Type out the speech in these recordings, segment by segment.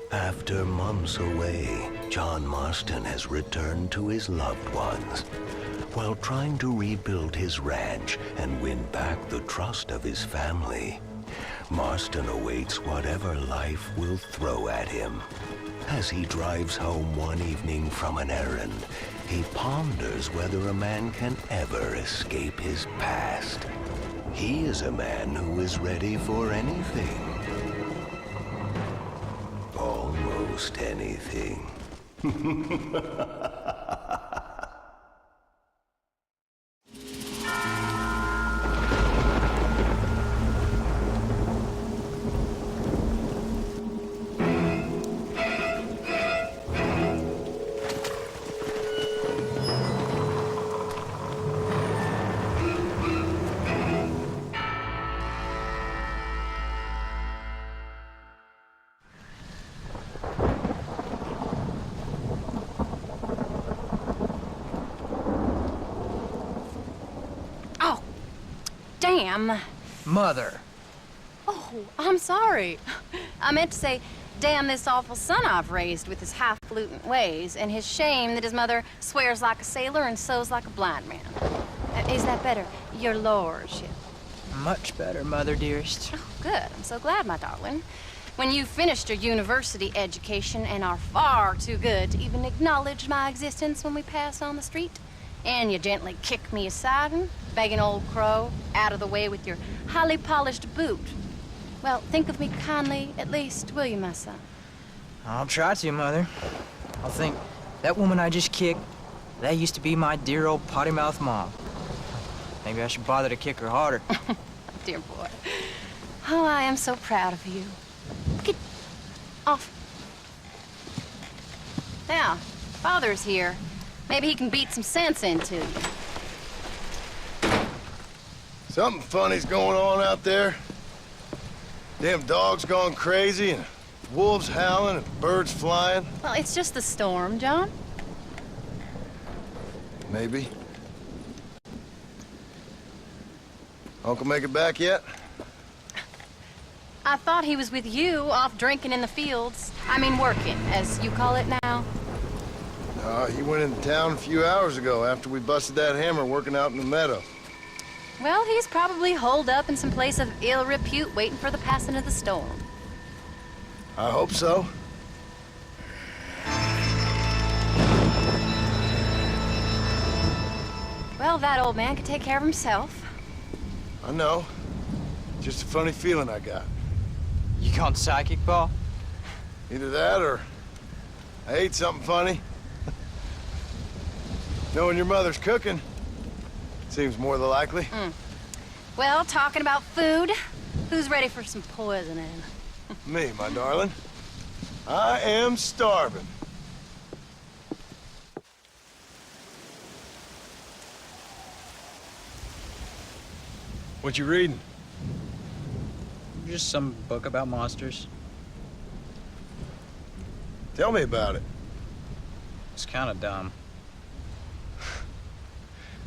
After months away, John Marston has returned to his loved ones. While trying to rebuild his ranch and win back the trust of his family, Marston awaits whatever life will throw at him. As he drives home one evening from an errand, he ponders whether a man can ever escape his past. He is a man who is ready for anything. Almost anything. Damn. Mother. Oh, I'm sorry. I meant to say, damn this awful son I've raised with his highfalutin ways, and his shame that his mother swears like a sailor and sews like a blind man. Is that better, your lordship? Much better, Mother dearest. Oh, good. I'm so glad, my darling. When you've finished your university education and are far too good to even acknowledge my existence when we pass on the street, and you gently kick me aside and begging old crow out of the way with your highly polished boot. Well, think of me kindly, at least, will you, my son? I'll try to, Mother. I'll think, that woman I just kicked, that used to be my dear old potty-mouthed mom. Maybe I should bother to kick her harder. Dear boy. Oh, I am so proud of you. Get off. Now, Father's here. Maybe he can beat some sense into you. Something funny's going on out there. Damn dogs gone crazy, and wolves howling, and birds flying. Well, it's just the storm, John. Maybe. Uncle make it back yet? I thought he was with you, off drinking in the fields. I mean, working, as you call it now. He went into town a few hours ago after we busted that hammer working out in the meadow. Well, he's probably holed up in some place of ill repute waiting for the passing of the storm. I hope so. Well, that old man can take care of himself. I know. Just a funny feeling I got. You gone psychic, Pa? Either that or I ate something funny. Knowing your mother's cooking seems more than likely. Well, talking about food, who's ready for some poisoning? Me, my darling. I am starving. What you reading? Just some book about monsters. Tell me about it. It's kind of dumb.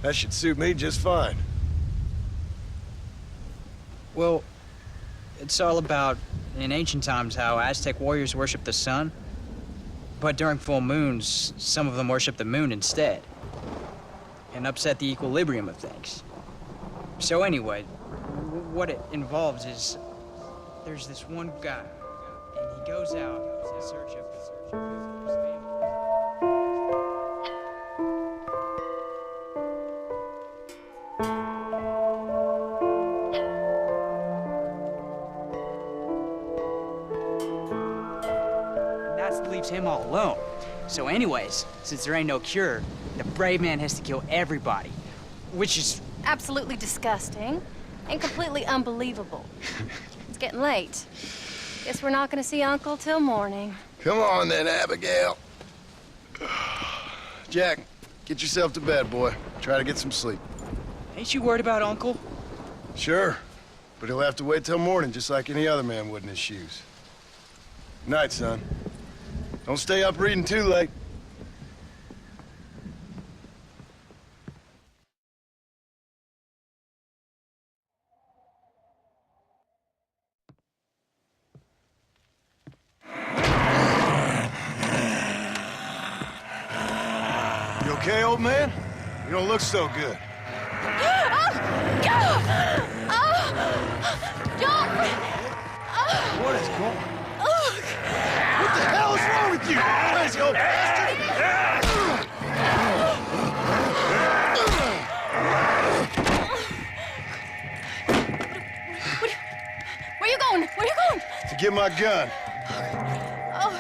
That should suit me just fine. Well, it's all about, in ancient times, how Aztec warriors worshiped the sun. But during full moons, some of them worshiped the moon instead. And upset the equilibrium of things. So anyway, what it involves is there's this one guy, and he goes out in search of his family. And that leaves him all alone. So anyways, since there ain't no cure, the brave man has to kill everybody, which is Absolutely disgusting and completely unbelievable. It's getting late. Guess we're not gonna see Uncle till morning. Come on then, Abigail. Jack, get yourself to bed, boy. Try to get some sleep. Ain't you worried about Uncle? Sure, but he'll have to wait till morning just like any other man would in his shoes. Night, son. Don't stay up reading too late. You okay, old man? You don't look so good. What is going on? What the hell is wrong with you? Crazy old bastard! Where you going? Where you going? To get my gun. Oh.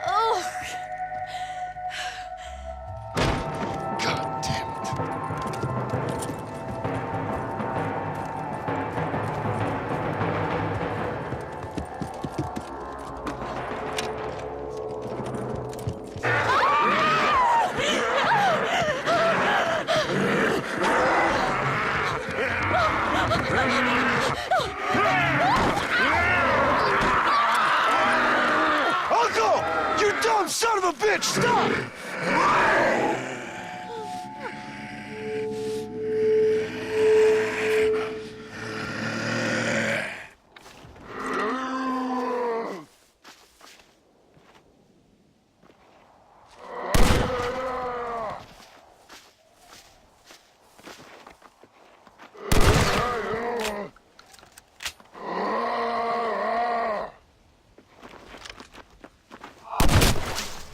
Oh. God damn it. Uncle! You dumb son of a bitch! Stop!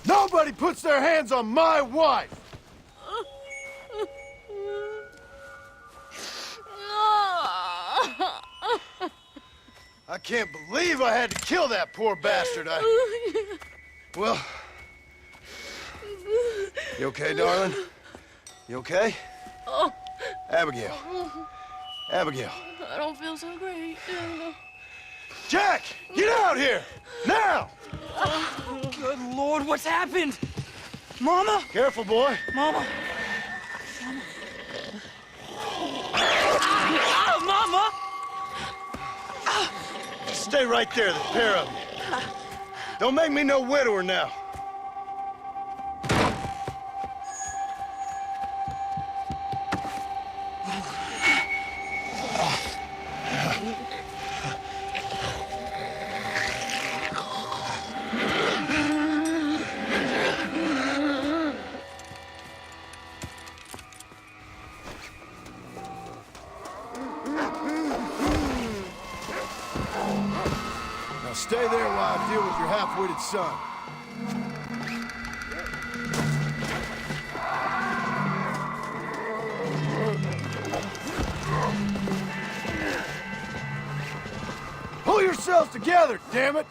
Nobody puts their hands on my wife! I can't believe I had to kill that poor bastard. Well... You okay, darling? You okay? Oh, Abigail. Abigail. I don't feel so great. Jack! Get out here! Now! Good Lord, what's happened? Mama? Careful, boy. Mama? Mama? Stay right there, the pair of you. Don't make me no widower now. Now stay there while I deal with your half-witted son. Pull yourselves together, damn it!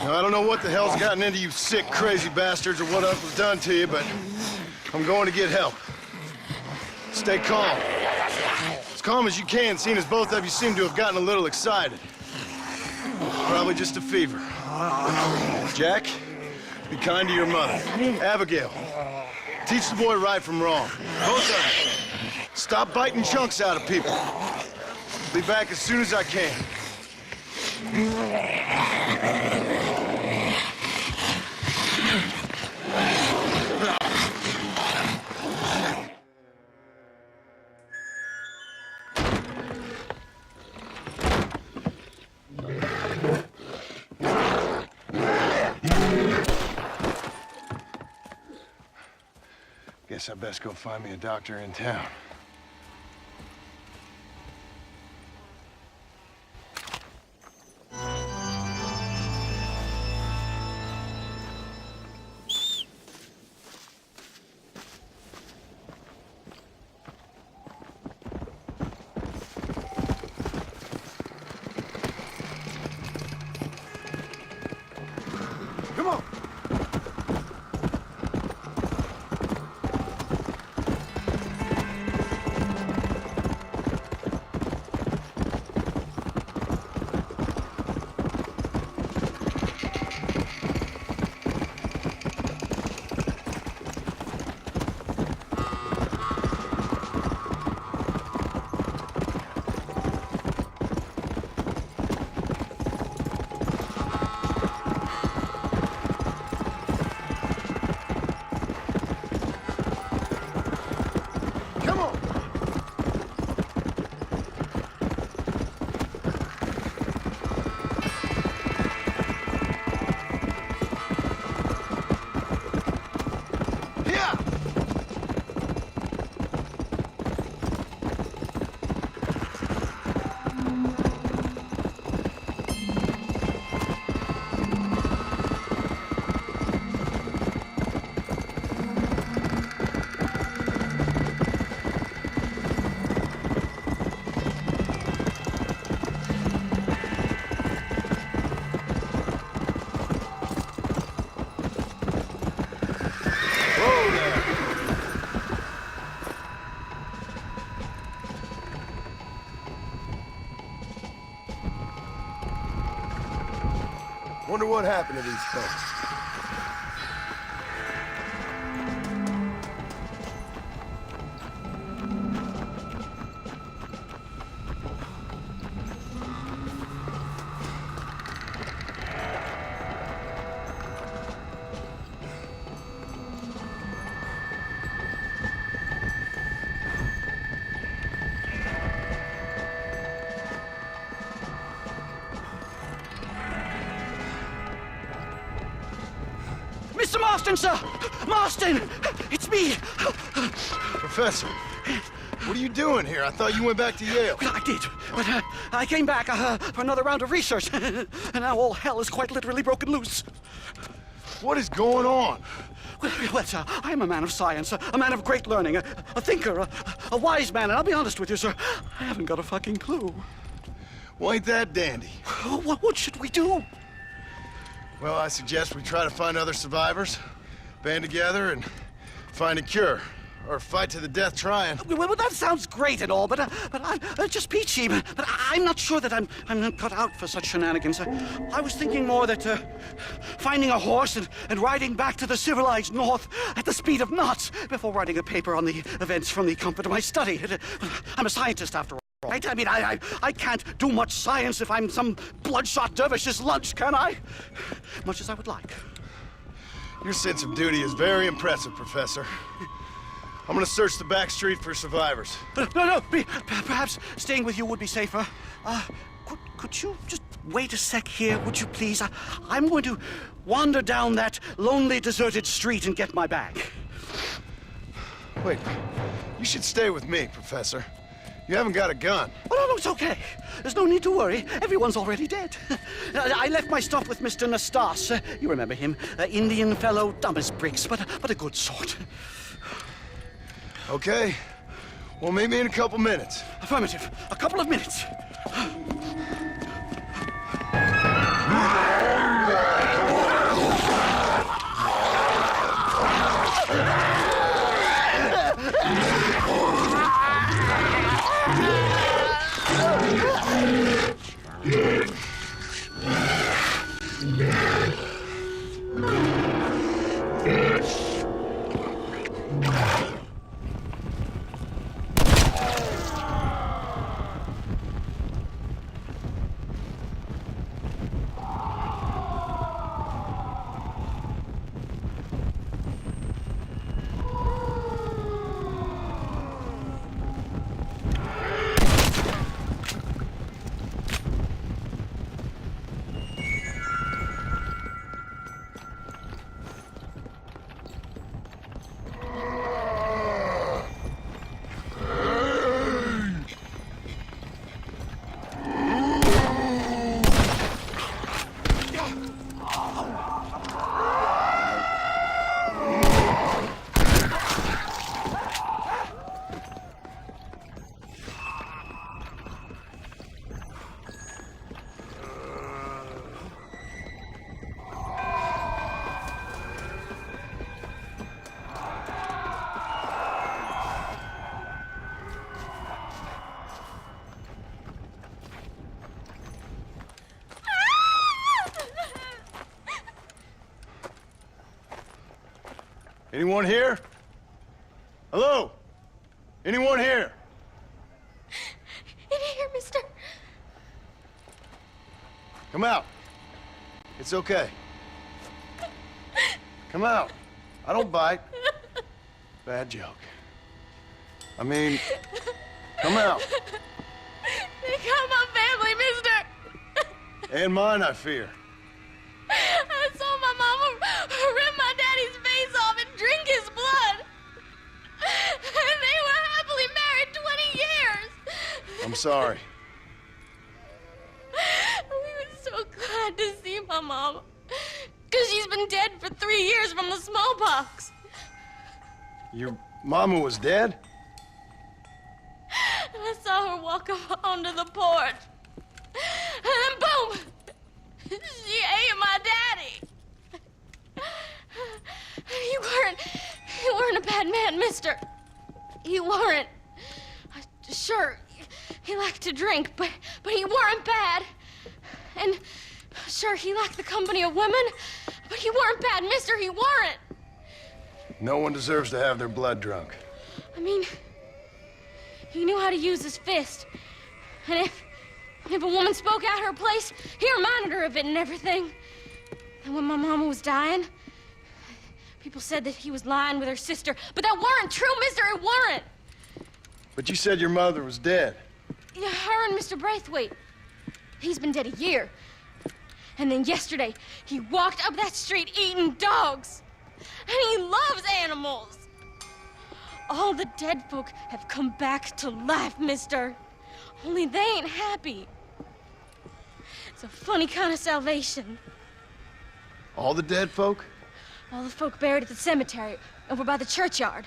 Now, I don't know what the hell's gotten into you sick, crazy bastards or what Uncle's done to you, but I'm going to get help. Stay calm. As calm as you can, seeing as both of you seem to have gotten a little excited. Probably just a fever. Jack, Be kind to your mother. Abigail, teach the boy right from wrong. Both of you. Stop biting chunks out of people. Be back as soon as I can. Guess I best go find me a doctor in town. Come on! Wonder what happened to these folks. Mr. Marston, sir! Marston! It's me! Professor, what are you doing here? I thought you went back to Yale. Well, I did, but I came back for another round of research, and now all hell is quite literally broken loose. What is going on? Well, sir, I am a man of science, a man of great learning, a thinker, a wise man, and I'll be honest with you, sir, I haven't got a fucking clue. Well, ain't that dandy? What should we do? Well, I suggest we try to find other survivors, band together, and find a cure. Or fight to the death trying. Well, that sounds great and all, but I'm just peachy. But I'm not sure that I'm not cut out for such shenanigans. I was thinking more that finding a horse and riding back to the civilized north at the speed of knots before writing a paper on the events from the comfort of my study. I'm a scientist after all, right? I mean, I can't do much science if I'm some bloodshot dervish's lunch, can I? Much as I would like. Your sense of duty is very impressive, Professor. I'm gonna search the back street for survivors. No, perhaps staying with you would be safer. Could you just wait a sec here, would you please? I'm going to wander down that lonely, deserted street and get my bag. Wait, you should stay with me, Professor. You haven't got a gun. Oh, no, it's okay. There's no need to worry. Everyone's already dead. I left my stuff with Mr. Nastas. You remember him. Indian fellow, dumb as bricks, but a good sort. Okay. Well, meet me in a couple minutes. Affirmative. A couple of minutes. Anyone here? Hello? Anyone here? In here, mister. Come out. It's okay. Come out. I don't bite. Bad joke. I mean, come out. They got my family, mister. And mine, I fear. I saw my mama rip my daddy's face off and drink his blood. And they were happily married 20 years. I'm sorry. We were so glad to see my mama. Because she's been dead for 3 years from the smallpox. Your mama was dead? And I saw her walk up onto the porch. And then boom! She ate my daddy. You weren't a bad man, mister. You weren't. Sure, he liked to drink, but he weren't bad. And sure, he liked the company of women, but he weren't bad, mister, he weren't. No one deserves to have their blood drunk. I mean, he knew how to use his fist. And if a woman spoke out her place, he reminded her of it and everything. And when my mama was dying, people said that he was lying with her sister, but that weren't true, mister, it weren't. But you said your mother was dead. Yeah, her and Mr. Braithwaite. He's been dead a year. And then yesterday, he walked up that street eating dogs. And he loves animals. All the dead folk have come back to life, mister. Only they ain't happy. It's a funny kind of salvation. All the dead folk? All the folk buried at the cemetery over by the churchyard.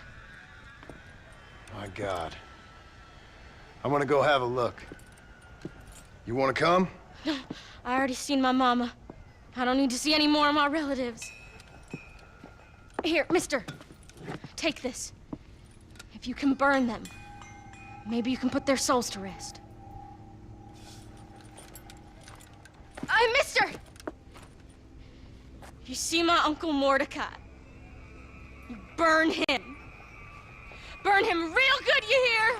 My God. I'm gonna go have a look. You wanna come? No, I already seen my mama. I don't need to see any more of my relatives. Here, mister, take this. If you can burn them, maybe you can put their souls to rest. Mister! If you see my Uncle Mordecai, you burn him. Burn him real good, you hear?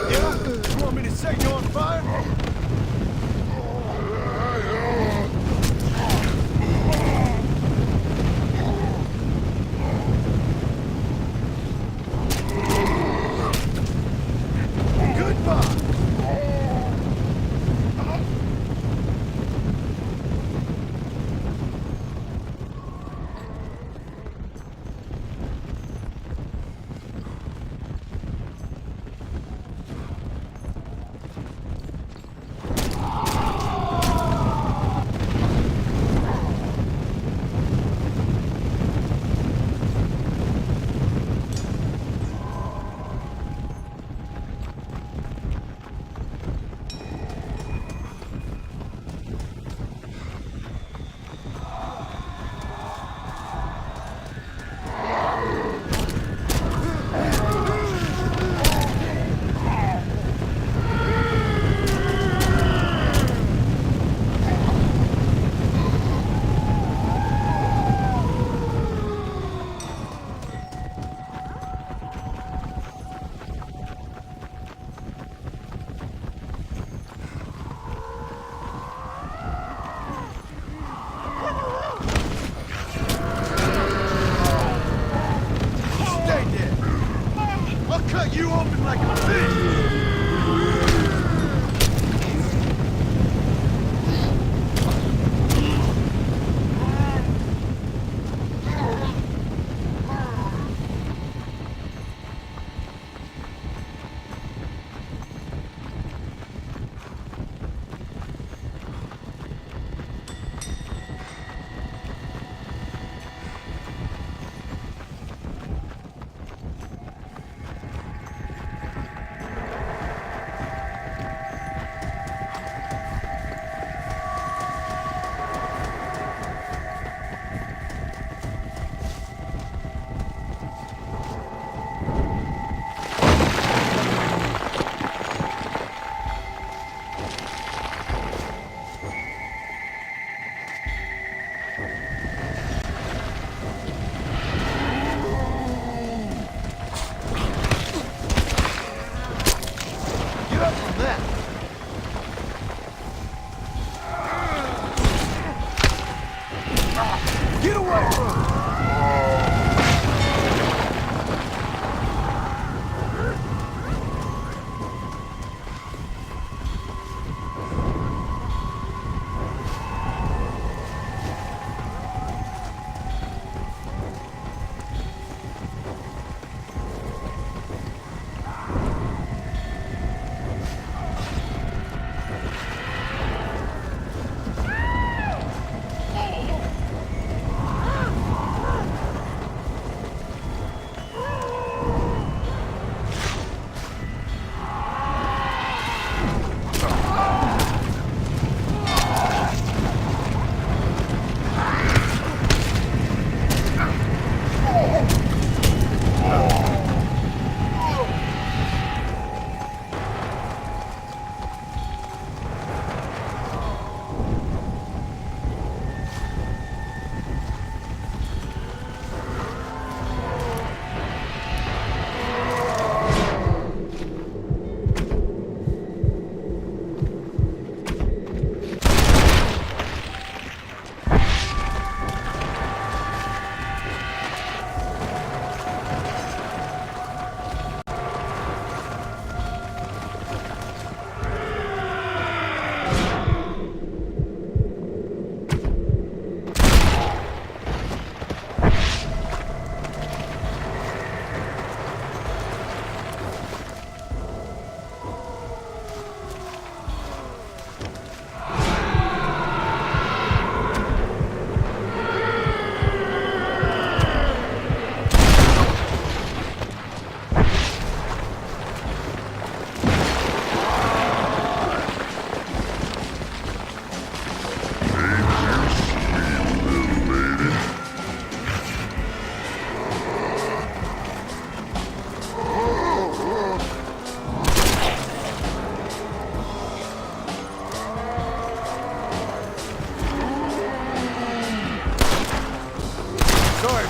Yeah? You want me to set you on fire? Goodbye!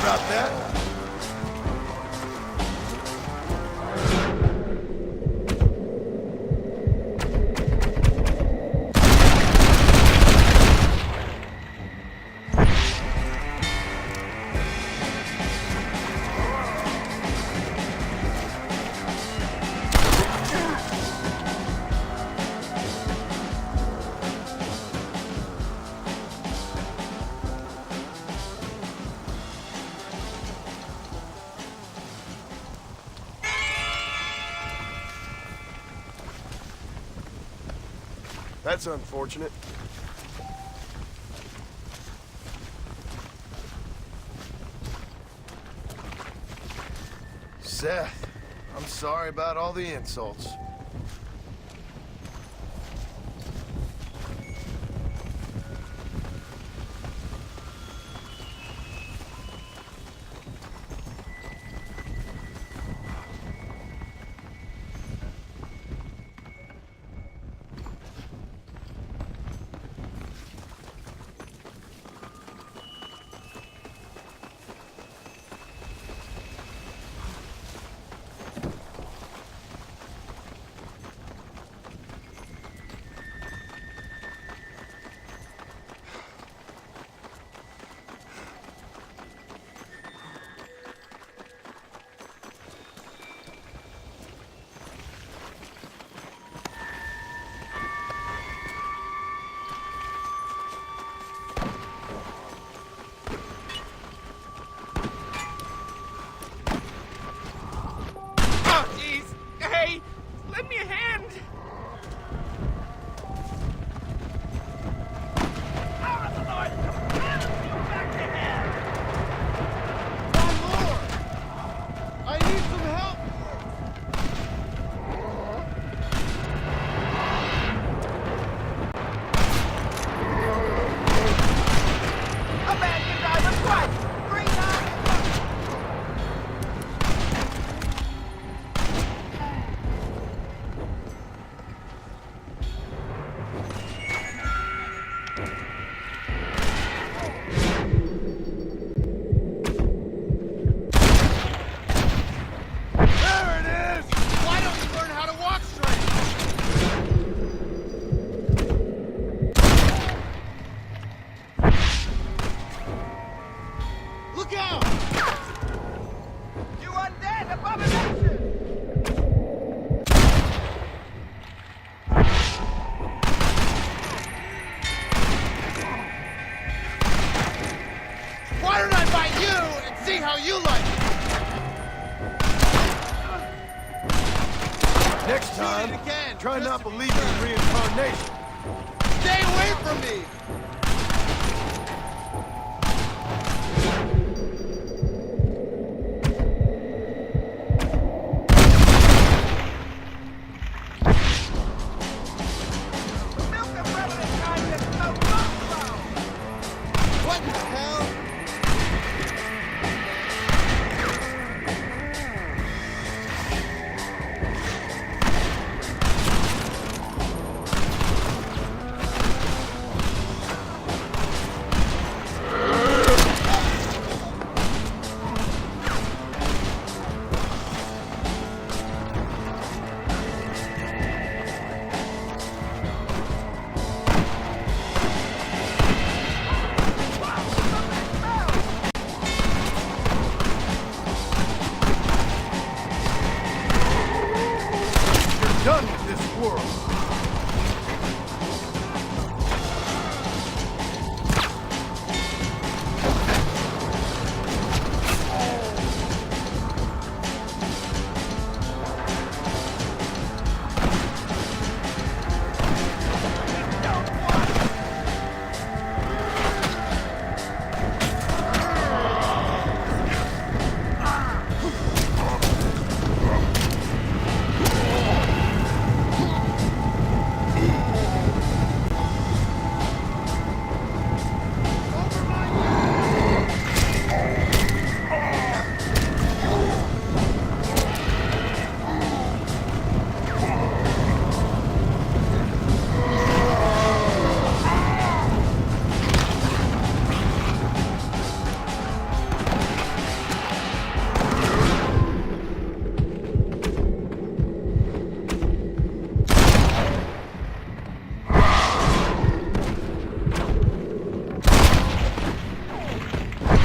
about that. That's unfortunate. Seth, I'm sorry about all the insults. Look out! You undead abomination! Why don't I bite you and see how you like it? Next time, try not believing in reincarnation. Stay away from me! Milk the prevalent kind of no buffalo! What the hell? Done with this world.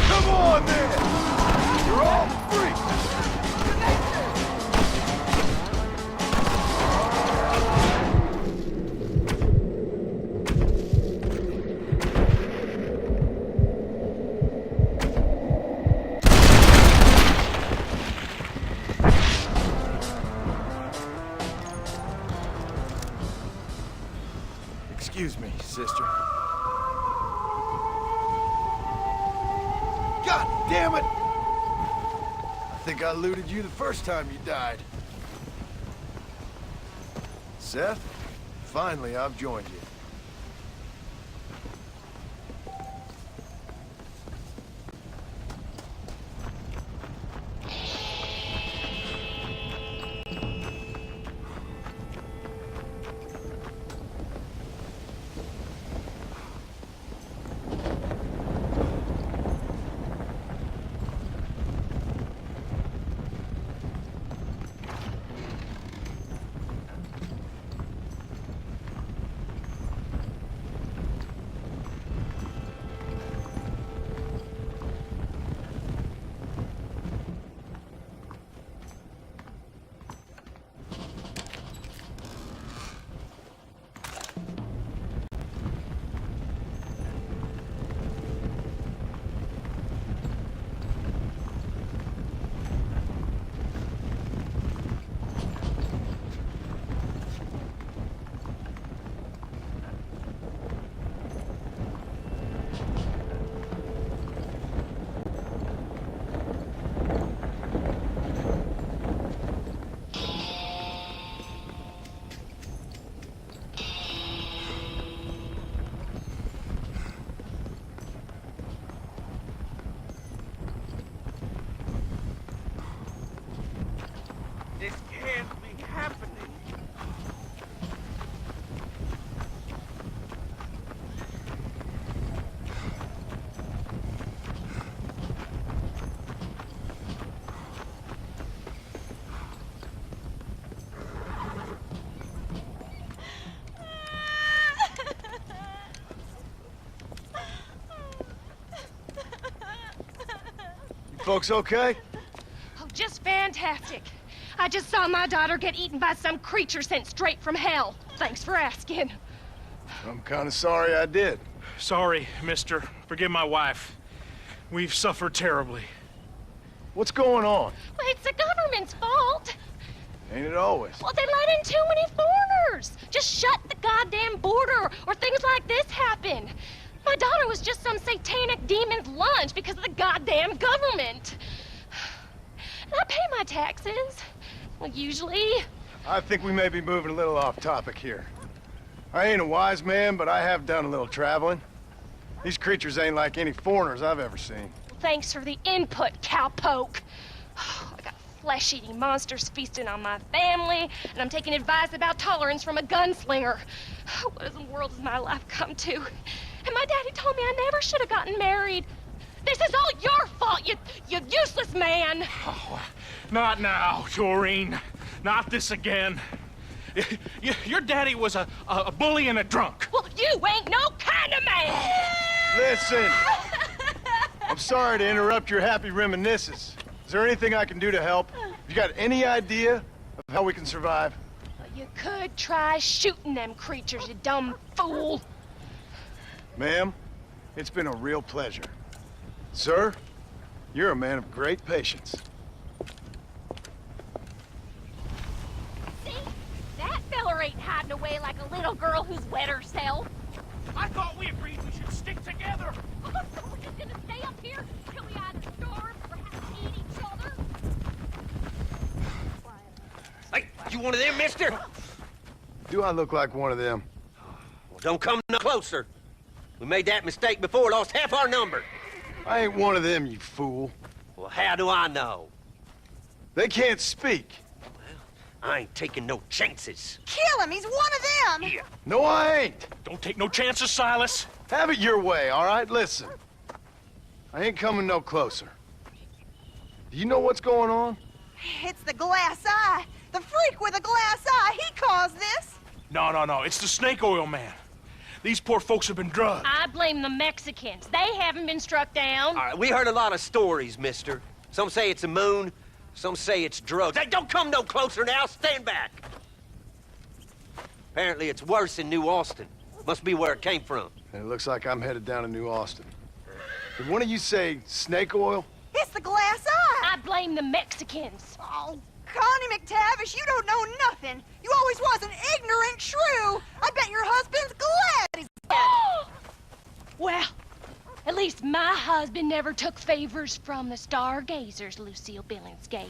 Come on, then! You're all free! Excuse me, sister. God damn it! I think I looted you the first time you died. Seth, finally I've joined you. This can't be happening. folks okay? Oh, just fantastic. I just saw my daughter get eaten by some creature sent straight from hell. Thanks for asking. I'm kind of sorry I did. Sorry, mister. Forgive my wife. We've suffered terribly. What's going on? Well, it's the government's fault. Ain't it always? Well, they let in too many foreigners. Just shut the goddamn border, or things like this happen. My daughter was just some satanic demon's lunch because of the goddamn government. And I pay my taxes. Well, usually. I think we may be moving a little off topic here. I ain't a wise man, but I have done a little traveling. These creatures ain't like any foreigners I've ever seen. Thanks for the input, cowpoke. I got flesh-eating monsters feasting on my family, and I'm taking advice about tolerance from a gunslinger. What in the world has my life come to? And my daddy told me I never should have gotten married. This is all your fault, you useless man! Oh, not now, Doreen. Not this again. Your daddy was a bully and a drunk. Well, you ain't no kind of man! Listen! I'm sorry to interrupt your happy reminiscences. Is there anything I can do to help? You got any idea of how we can survive? Well, you could try shooting them creatures, you dumb fool. Ma'am, it's been a real pleasure. Sir, you're a man of great patience. See? That feller ain't hiding away like a little girl who's wet herself. I thought we agreed we should stick together. Oh, so we're just gonna stay up here till we either starve or have to eat each other? Hey, you one of them, mister? Do I look like one of them? Well, don't come no closer. We made that mistake before, lost half our number. I ain't one of them, you fool. Well, how do I know? They can't speak. I ain't taking no chances. Kill him! He's one of them! Yeah. No, I ain't. Don't take no chances, Silas. Have it your way, all right? Listen. I ain't coming no closer. Do you know what's going on? It's the glass eye. The freak with a glass eye. He caused this. No. It's the snake oil man. These poor folks have been drugged. I blame the Mexicans. They haven't been struck down. All right, we heard a lot of stories, mister. Some say it's a moon, some say it's drugs. Hey, don't come no closer now. Stand back. Apparently it's worse in New Austin. Must be where it came from. And it looks like I'm headed down to New Austin. Did one of you say snake oil? It's the glass eye. I blame the Mexicans. Oh, Connie McTavish, you don't know nothing. You always was an ignorant shrew. I bet your husband's glad he's dead. Well, at least my husband never took favors from the stargazers, Lucille Billingsgate.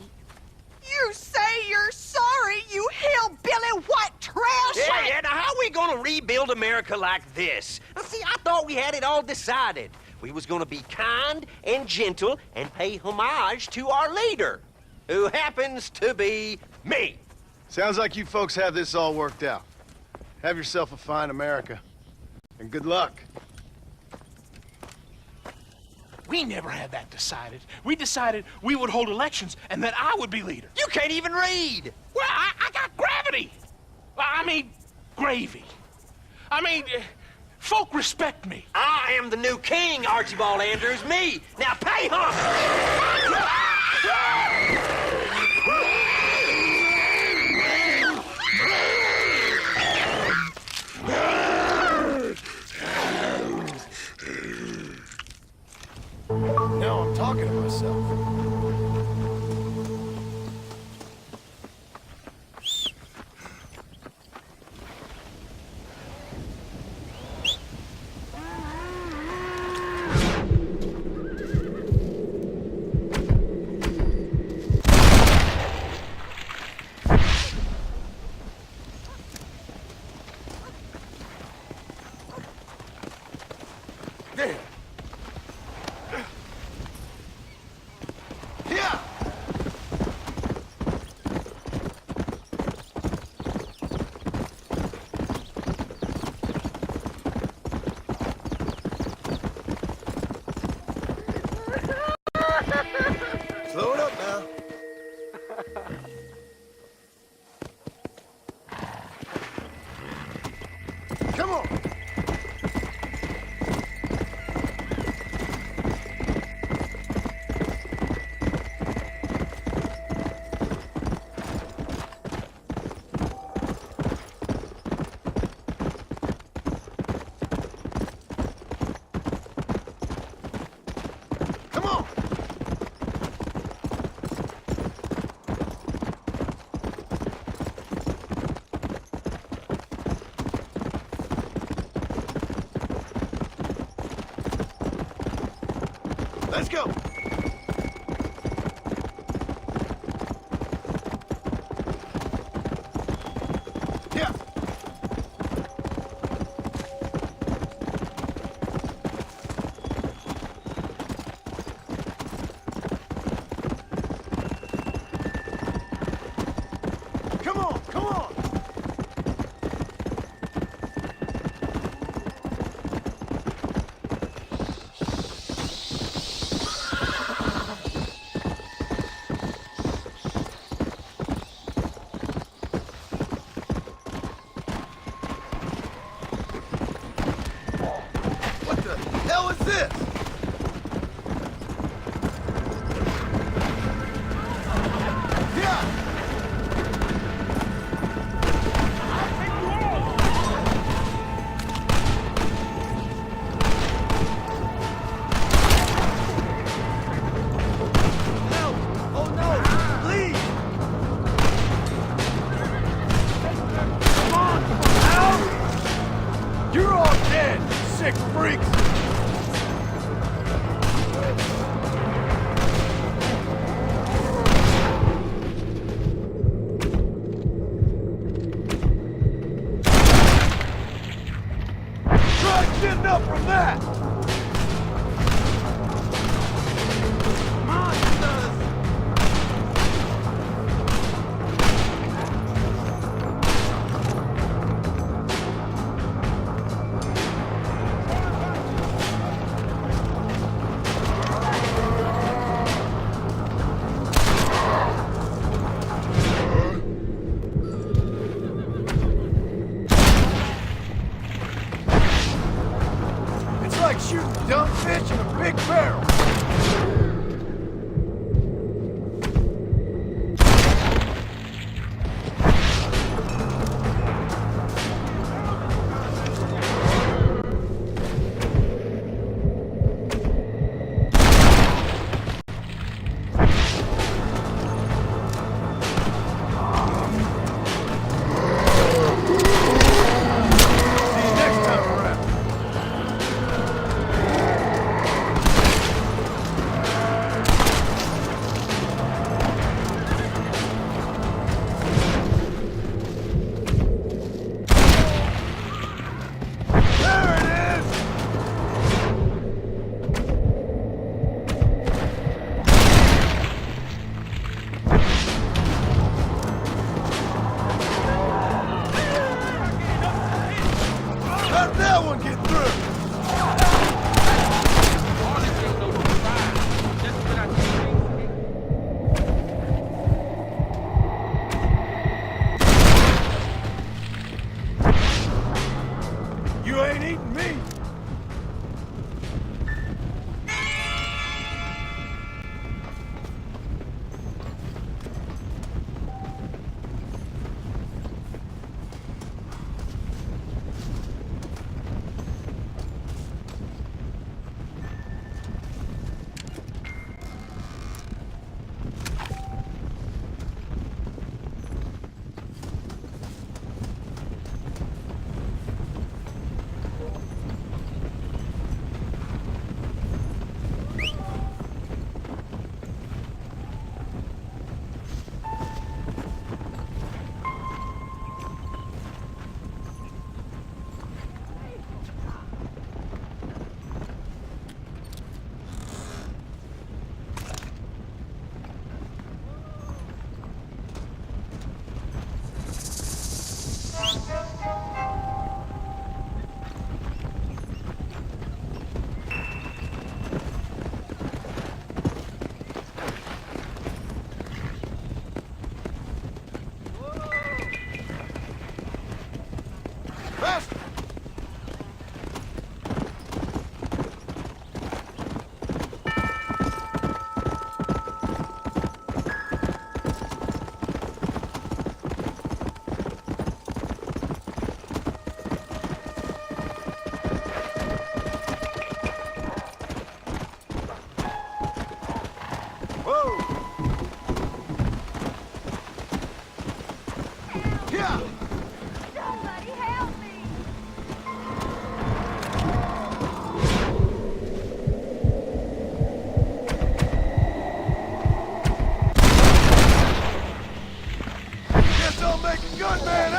You say you're sorry, you hillbilly white trash! Yeah, now how are we gonna rebuild America like this? Now, see, I thought we had it all decided. We was gonna be kind and gentle and pay homage to our leader, who happens to be me. Sounds like you folks have this all worked out. Have yourself a fine America. And good luck. We never had that decided. We decided we would hold elections and that I would be leader. You can't even read. Well, I got gravity. I mean, gravy. I mean, folk respect me. I am the new king, Archibald Andrews, me. Now pay homage. Now I'm talking to myself. Let's go! Yeah. Come on, come on!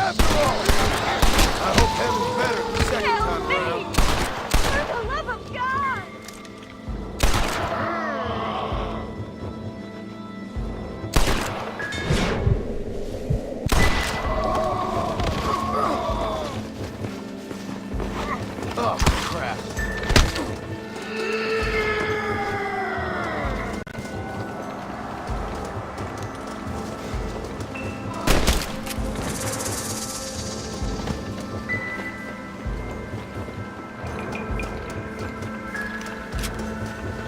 After all, I hope heaven's better the second Help time me! around. For the love of God! Oh, crap.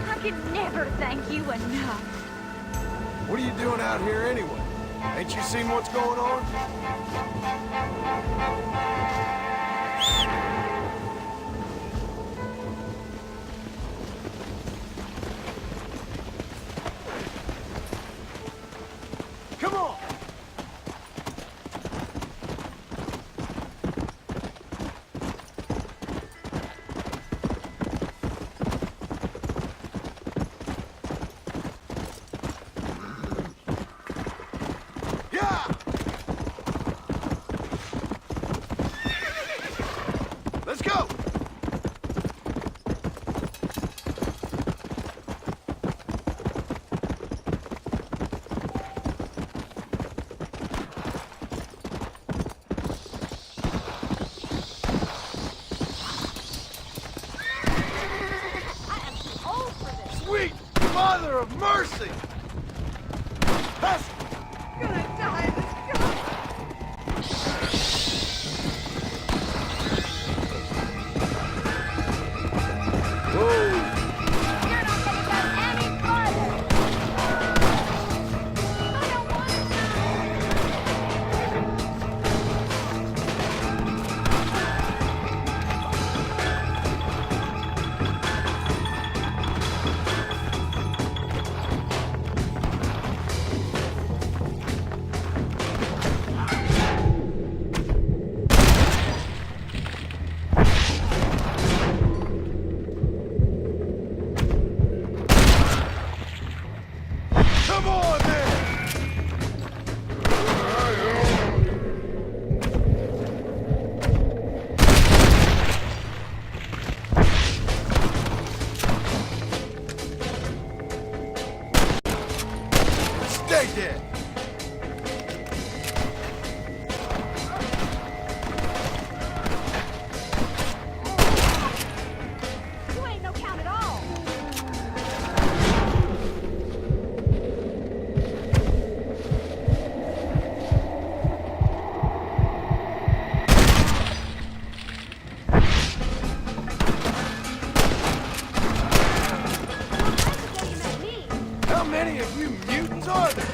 I can never thank you enough. What are you doing out here anyway? Ain't you seen what's going on? Come on! Yeah! Let's go! Sweet Mother of Mercy! That's Gonna die this guy. Whoa! You're not gonna go any further. I don't want Come on, then! Stay dead! you ain't no count at all. How many of you mutants are there?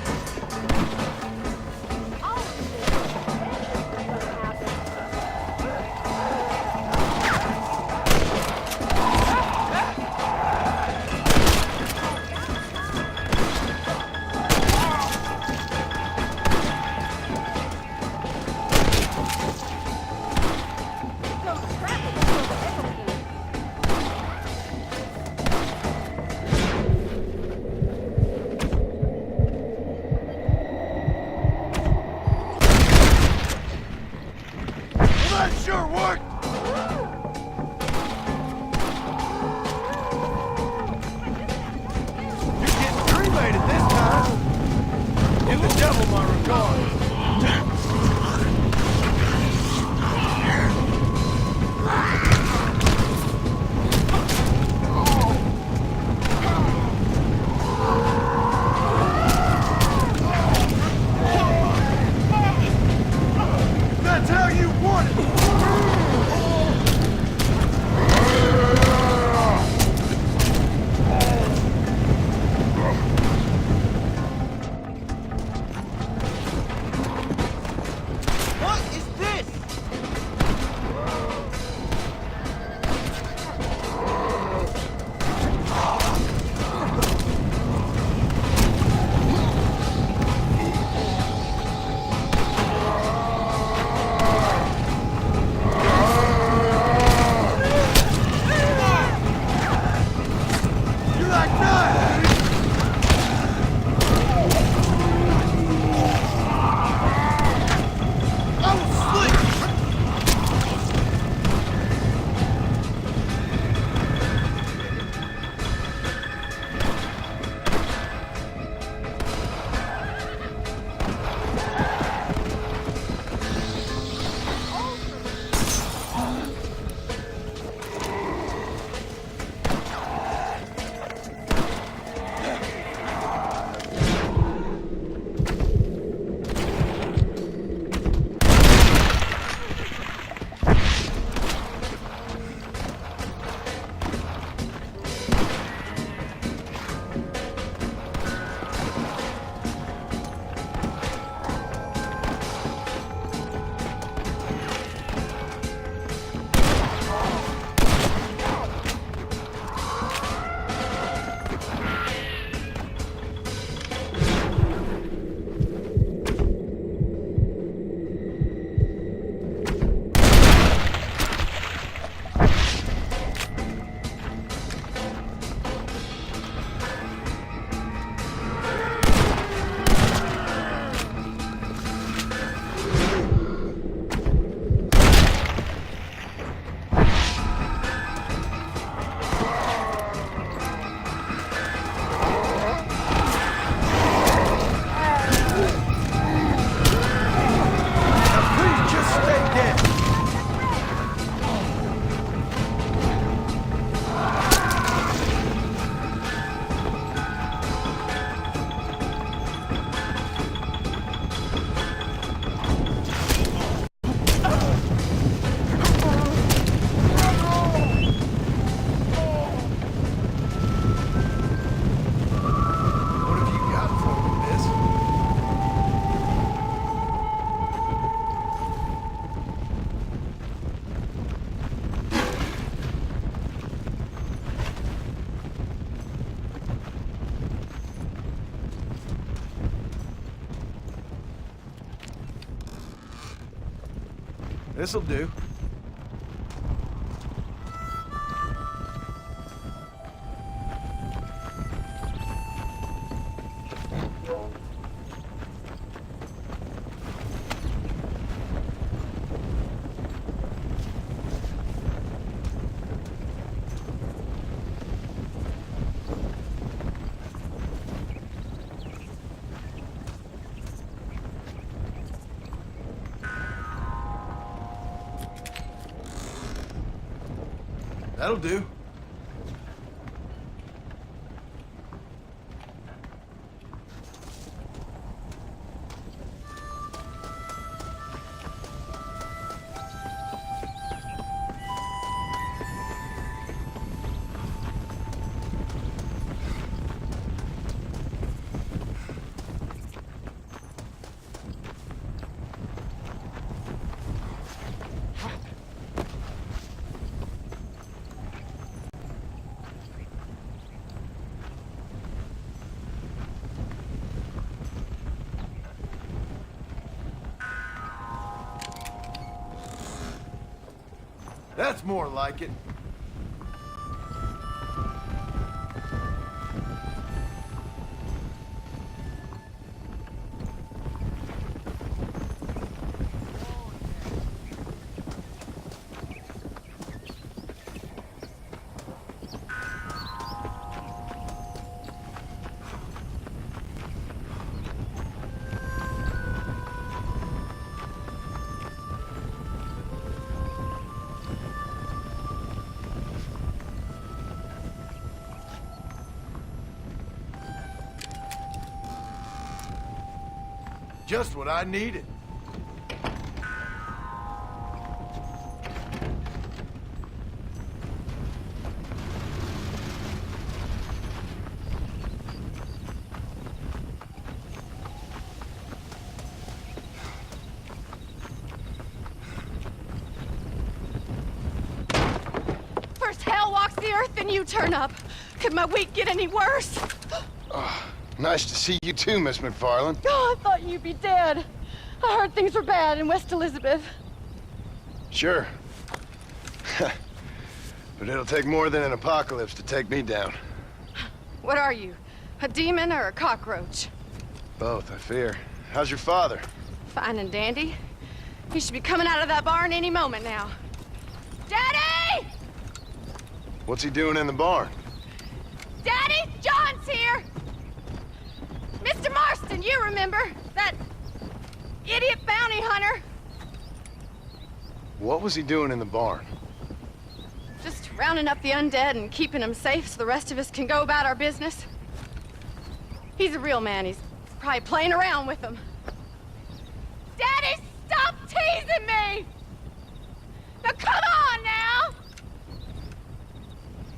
This'll do. That'll do. That's more like it. Just what I needed. First hell walks the earth, then you turn up. Could my week get any worse? Nice to see you too, Miss McFarland. Oh, I thought you'd be dead. I heard things were bad in West Elizabeth. Sure. But it'll take more than an apocalypse to take me down. What are you? A demon or a cockroach? Both, I fear. How's your father? Fine and dandy. He should be coming out of that barn any moment now. Daddy! What's he doing in the barn? Daddy, John's here! Mr. Marston, you remember? That idiot bounty hunter? What was he doing in the barn? Just rounding up the undead and keeping them safe so the rest of us can go about our business. He's a real man. He's probably playing around with them. Daddy, stop teasing me! Now come on now!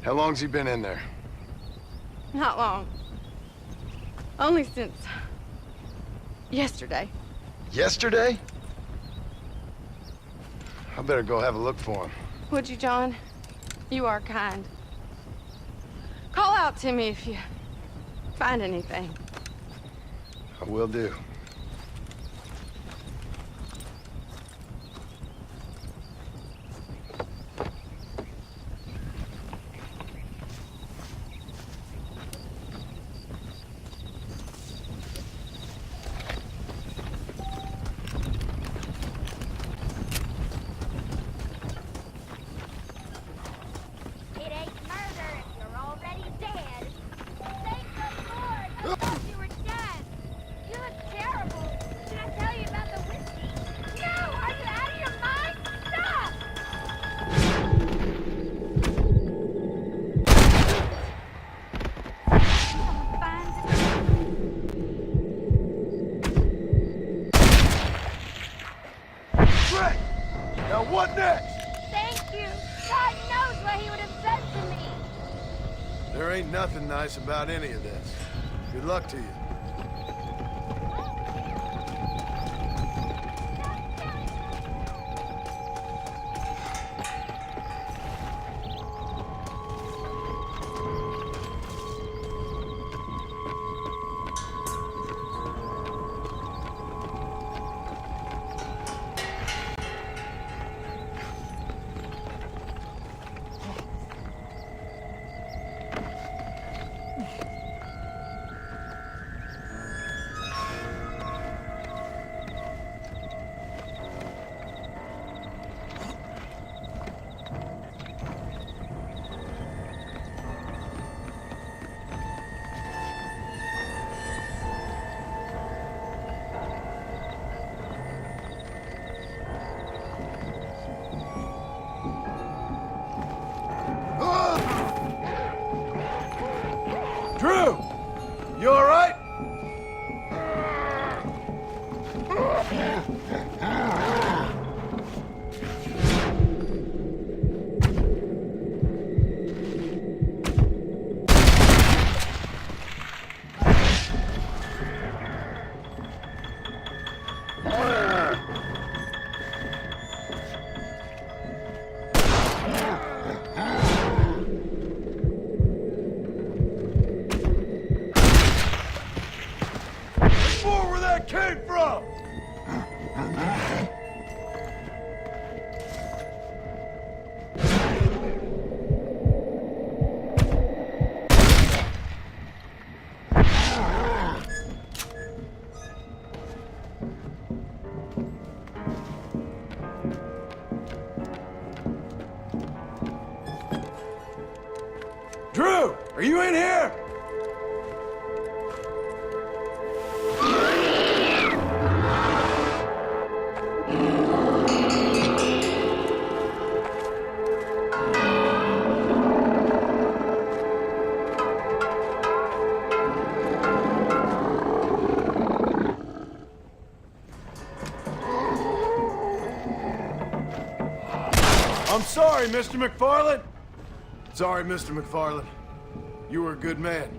How long's he been in there? Not long. Only since yesterday. Yesterday? I better go have a look for him. Would you, John? You are kind. Call out to me if you find anything. I will do. It ain't murder if you're already dead. Thank the Lord! I thought you were dead. You look terrible. Should I tell you about the whiskey? No! Are you out of your mind? Stop! Great! Now what next? Thank you. God knows what he would have said to me. There ain't nothing nice about any of this. Good luck to you. Drew, are you in here? I'm sorry, Mr. McFarland. Sorry, Mr. McFarland. You were a good man.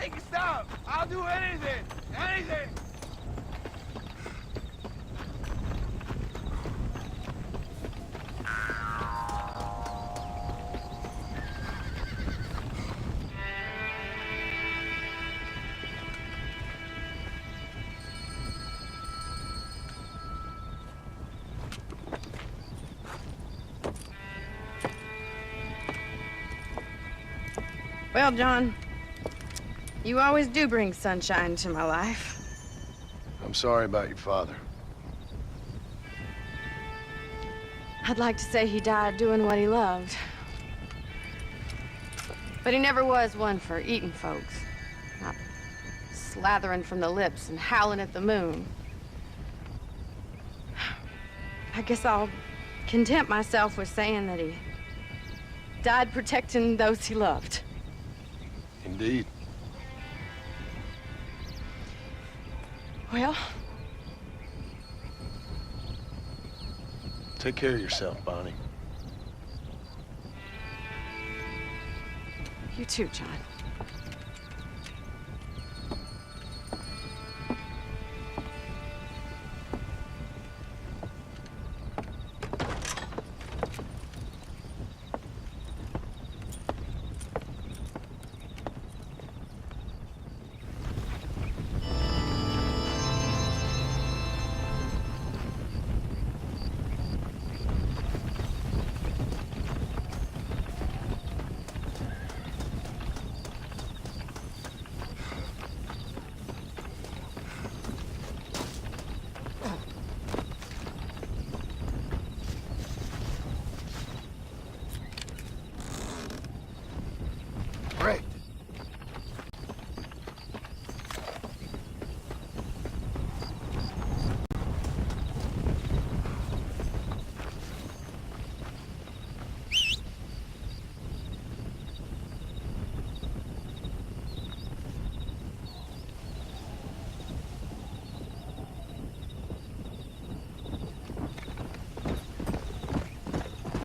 Make it stop! I'll do anything! Anything! Well, John, you always do bring sunshine to my life. I'm sorry about your father. I'd like to say he died doing what he loved. But he never was one for eating folks. Not slathering from the lips and howling at the moon. I guess I'll content myself with saying that he died protecting those he loved. Indeed. Well, take care of yourself, Bonnie. you too, John.